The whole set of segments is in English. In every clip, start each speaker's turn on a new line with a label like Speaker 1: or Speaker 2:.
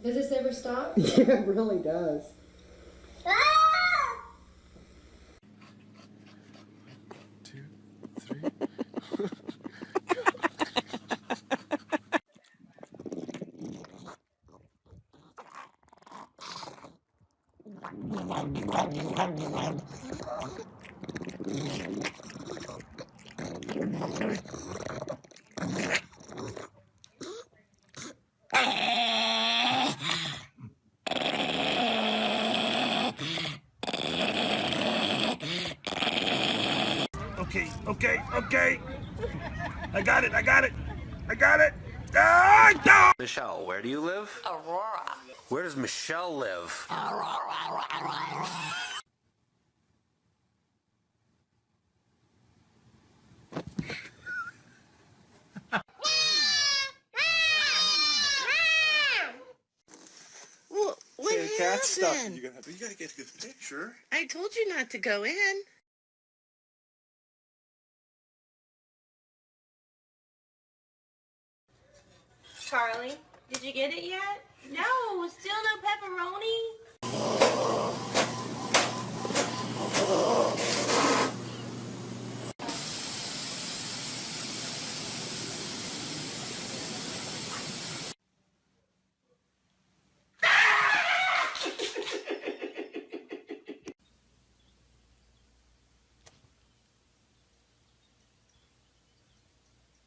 Speaker 1: Does this ever stop?
Speaker 2: Yeah, it really does.
Speaker 3: Two, three. Okay. I got it. Ah, no! Michelle, where do you live?
Speaker 4: Aurora.
Speaker 3: Where does Michelle live?
Speaker 4: What
Speaker 3: Cat's stuck.
Speaker 4: happened?
Speaker 3: You gotta get a good picture.
Speaker 4: I told you not to go in.
Speaker 5: Charlie, did you get it yet? No, still no pepperoni?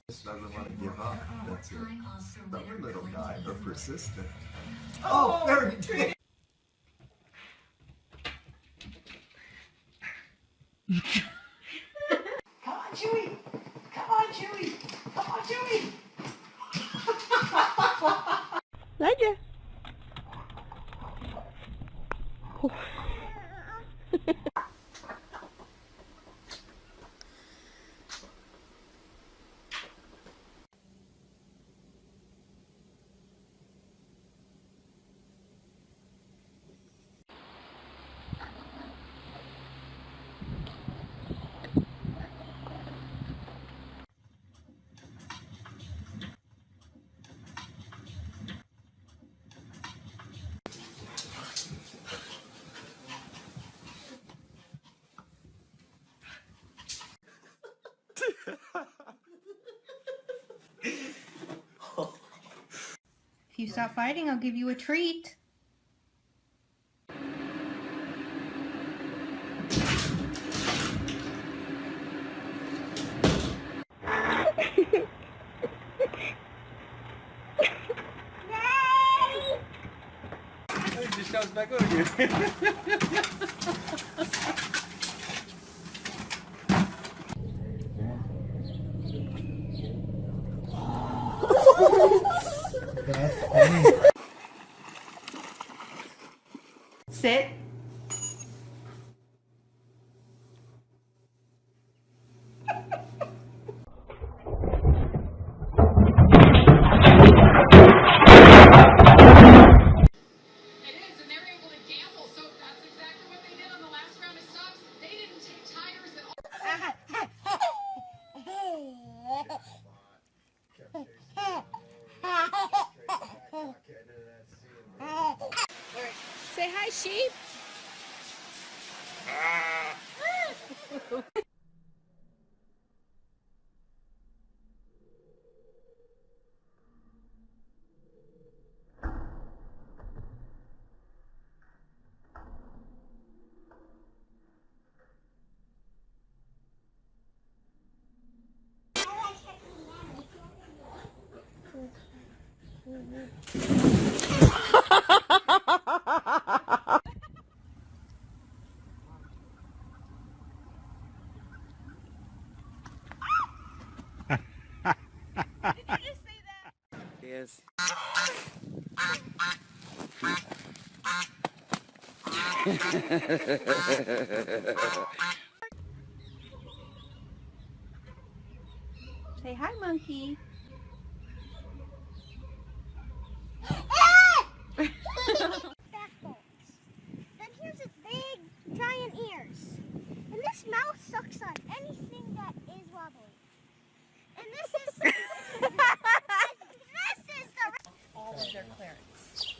Speaker 6: Just doesn't want to give up. That's it. Stubborn little guy, or persistent. Oh, there he is.
Speaker 2: Come on, Chewy. Come on, Chewy. Come on, Chewy.
Speaker 7: Ledger.
Speaker 5: If you stop fighting, I'll give you a treat.
Speaker 3: It just comes back over here.
Speaker 5: Sit.
Speaker 7: Say hi, sheep.
Speaker 4: Yes.
Speaker 5: Say hi, monkey.
Speaker 8: Backbones. Then here's its big, giant ears. And this mouth sucks on anything that is wobbly. And this is... this is the...
Speaker 5: All of their clearance.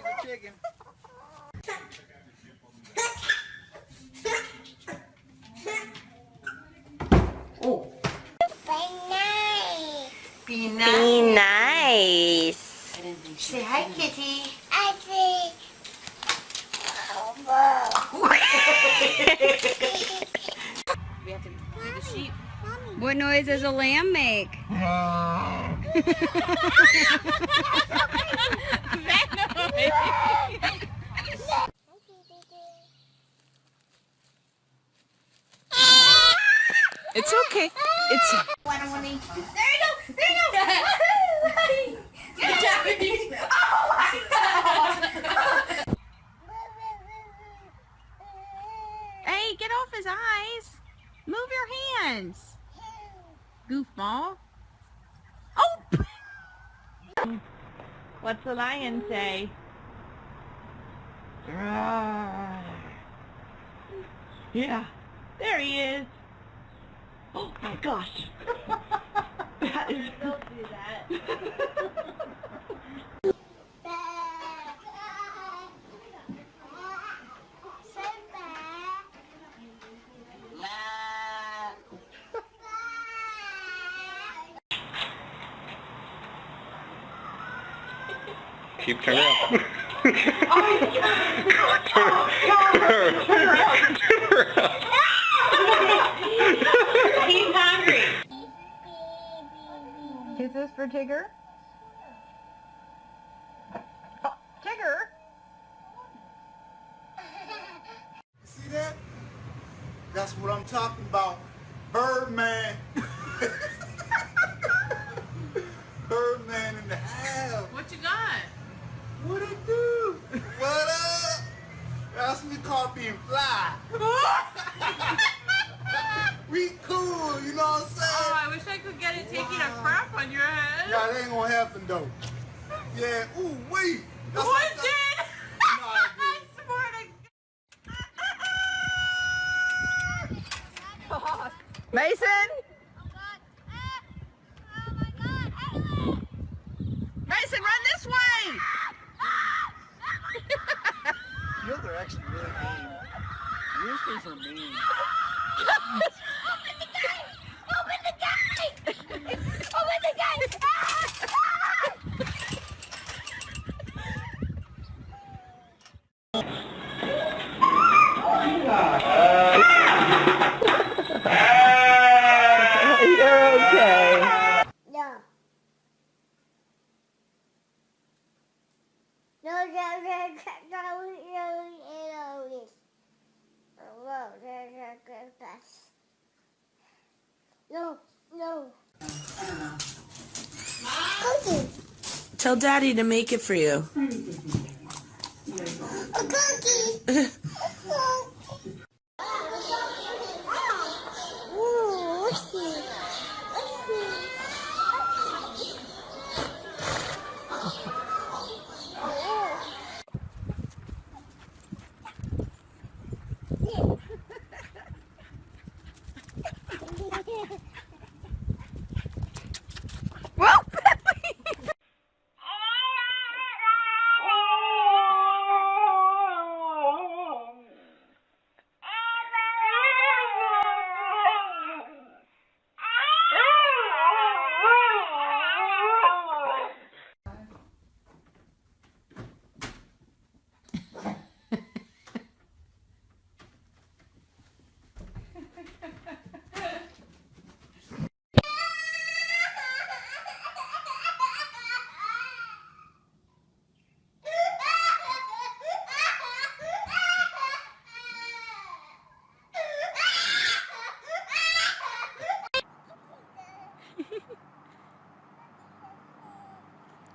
Speaker 3: Daddy's a chicken.
Speaker 2: Oh.
Speaker 5: Be
Speaker 4: Be nice.
Speaker 5: Say hi, kitty. We have to do the sheep.
Speaker 7: What noise does a lamb make?
Speaker 4: It's okay. It's
Speaker 8: There you go! There you go! Oh my god!
Speaker 7: Hey, get off his eyes. Move your hands. Goofball. Oh! What's the lion say?
Speaker 2: Yeah, there he is. Oh my gosh. That is...
Speaker 5: Don't do that.
Speaker 3: Keep turning around.
Speaker 5: He's hungry.
Speaker 7: Is this for Tigger? Oh, Tigger?
Speaker 6: See that? That's what I'm talking about. Birdman. Birdman in the house.
Speaker 5: What you got?
Speaker 6: What it do? What up? That's me called being fly. We cool, you know what I'm saying?
Speaker 5: Oh, I wish I could get it taking a crap on your head.
Speaker 6: Yeah, that ain't gonna happen though. Yeah, ooh, wait. That's
Speaker 5: What
Speaker 6: like
Speaker 5: did?
Speaker 6: No, I
Speaker 5: I swear to God.
Speaker 7: Mason?
Speaker 8: Oh my god!
Speaker 7: Mason, run this way!
Speaker 6: You know they're actually really mean. Roosters are mean.
Speaker 8: Open the gate! Open the gate! Open the gate!
Speaker 7: You're okay.
Speaker 8: No. No, no, no, no, no. Cookie.
Speaker 4: Tell Daddy to make it for you.
Speaker 8: A cookie. Ooh, what's this? What's this?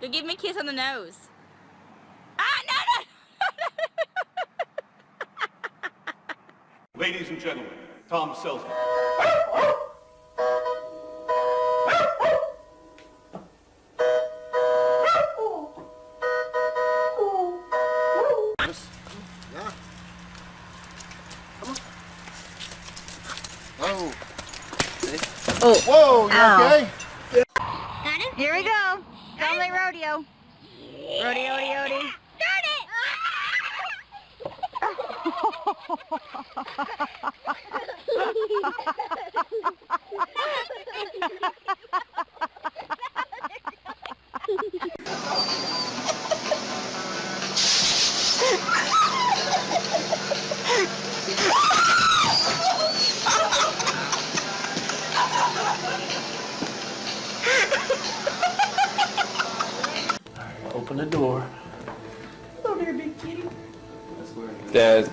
Speaker 7: Go give me a kiss on the nose. Ah, no, no!
Speaker 1: Ladies and gentlemen, Tom Selznick.
Speaker 6: Yeah. Come on. Oh. Whoa, you okay?
Speaker 7: Here we go. Family rodeo. Rodeo, rodeo.
Speaker 8: Start it!
Speaker 1: Open the door.
Speaker 2: Hello there, big kitty.
Speaker 3: Dad.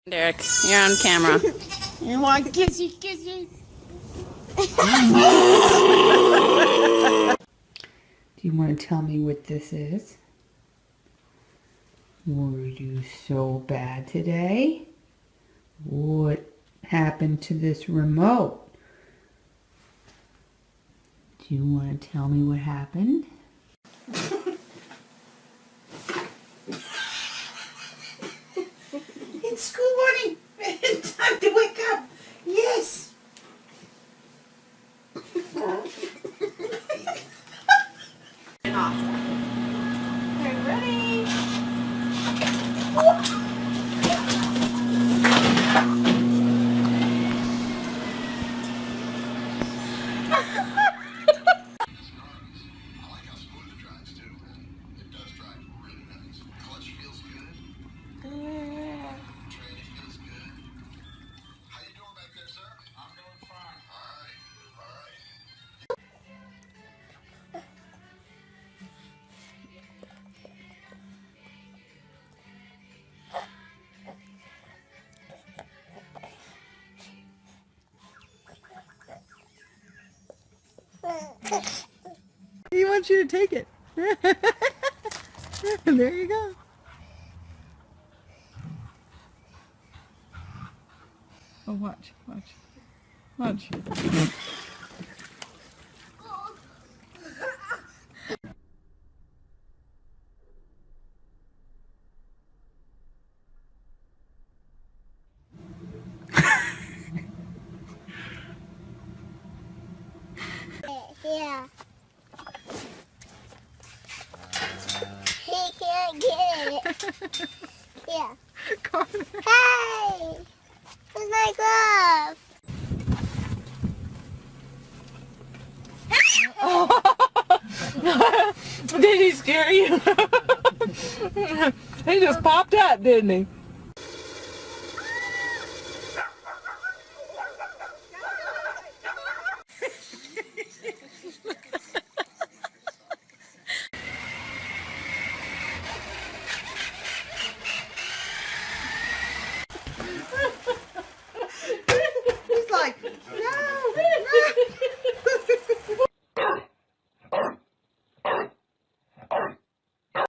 Speaker 7: Derek, you're on camera.
Speaker 2: You want kissy, kissy? Do you want to tell me what this is? Were you so bad today? What happened to this remote? Do you want to tell me what happened? It's school morning! Time to wake up! Yes!
Speaker 5: Okay, ready?
Speaker 2: He wants you to take it. There you go. Oh, watch, watch, watch.
Speaker 8: Yeah. He can't get it. Yeah. Hey! Where's my glove?
Speaker 2: Did he scare you? He just popped out, didn't he?